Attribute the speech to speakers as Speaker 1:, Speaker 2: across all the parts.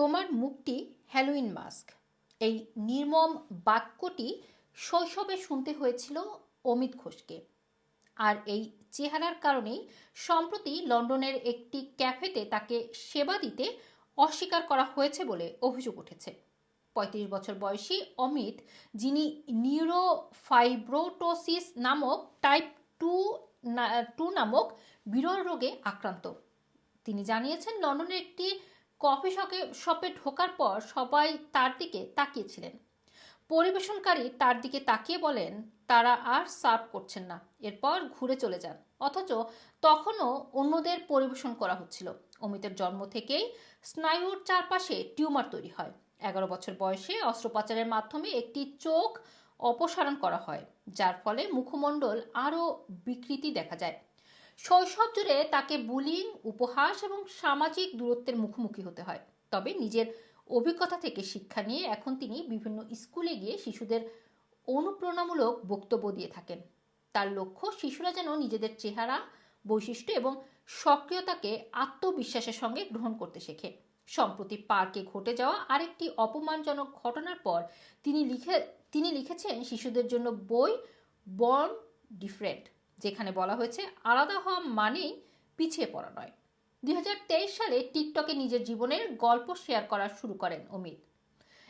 Speaker 1: তোমার মুখটি Halloween mask. এই নির্মম বাক্যটি শৈশবে শুনতে হয়েছিল অমিত ঘোষকে। আর এই চেহারার কারণেই সম্প্রতি লন্ডনের একটি ক্যাফেতে তাকে সেবা দিতে অস্বীকার করা হয়েছে বলে অভিযোগ উঠেছে। ৩৫ বছর বয়সী অমিত, যিনি নিউরোফাইব্রোটোসিস নামক টাইপ 2 নামক বিরল রোগে আক্রান্ত, তিনি জানিয়েছেন লন্ডনের একটি কফি শপে ঢোকার পর সবাই তার দিকে তাকিয়েছিলেন। পরিবেশনকারী তার দিকে তাকিয়ে বলেন তারা আর সার্ভ করছেন না, এরপর ঘুরে চলে যান, অথচ তখনও অন্যদের পরিবেশন করা হচ্ছিল। অমিতের জন্ম থেকেই স্নায়ুর চারপাশে টিউমার তৈরি হয়। 11 বছর বয়সে অস্ত্রোপচারের মাধ্যমে একটি চোখ অপসারণ করা হয়, যার ফলে মুখমণ্ডল আরও বিকৃতি দেখা যায়। শৈশব জুড়ে তাকে বুলিং, উপহাস এবং সামাজিক দূরত্বের মুখোমুখি হতে হয়। তবে নিজের অভিজ্ঞতা থেকে শিক্ষা নিয়ে এখন তিনি বিভিন্ন স্কুলে গিয়ে শিশুদের অনুপ্রেরণামূলক বক্তব্য দিয়ে থাকেন। তার লক্ষ্য শিশুরা যেন নিজেদের চেহারা, বৈশিষ্ট্য এবং সক্রিয়তাকে আত্মবিশ্বাসের সঙ্গে গ্রহণ করতে শেখে। সম্প্রতি পার্কে ঘটে যাওয়া আরেকটি অপমানজনক ঘটনার পর তিনি লিখেছেন শিশুদের জন্য বই বর্ন ডিফারেন্ট, যেখানে বলা হয়েছে আলাদা হওয়া মানেই পিছিয়ে পড়া নয়। 2023 সালে টিকটকে নিজের জীবনের গল্প শেয়ার করা শুরু করেন অমিত।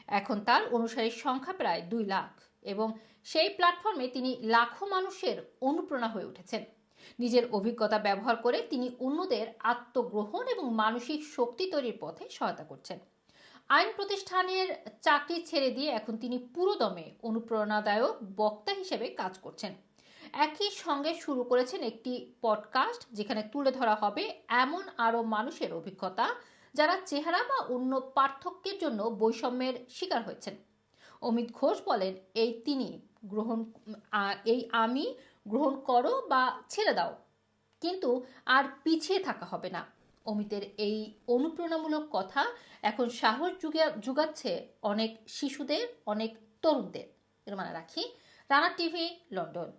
Speaker 1: এখন তার অনুসারীর সংখ্যা প্রায় 2 লাখ এবং সেই প্ল্যাটফর্মে তিনি লাখো মানুষের অনুপ্রেরণা হয়ে উঠেছেন। নিজের অভিজ্ঞতা ব্যবহার করে তিনি অন্যদের আত্মগ্রহণ এবং মানসিক শক্তি তৈরির পথে সহায়তা করছেন। আইন প্রতিষ্ঠানের চাকরি ছেড়ে দিয়ে এখন তিনি পুরোদমে অনুপ্রেরণাদায়ক বক্তা হিসেবে কাজ করছেন। একই সঙ্গে শুরু করেছেন একটি পডকাস্ট, যেখানে তুলে ধরা হবে এমন আরও মানুষের অভিজ্ঞতা যারা চেহারা বা অন্য পার্থক্যের জন্য বৈষম্যের শিকার হয়েছেন। অমিত ঘোষ বলেন, আমি গ্রহণ করো বা ছেড়ে দাও, কিন্তু আর পিছিয়ে থাকা হবে না। অমিতের এই অনুপ্রেরণামূলক কথা এখন সাহস জুগাচ্ছে অনেক শিশুদের, অনেক তরুণদের। এর মানে রাখি, রানা টিভি, লন্ডন।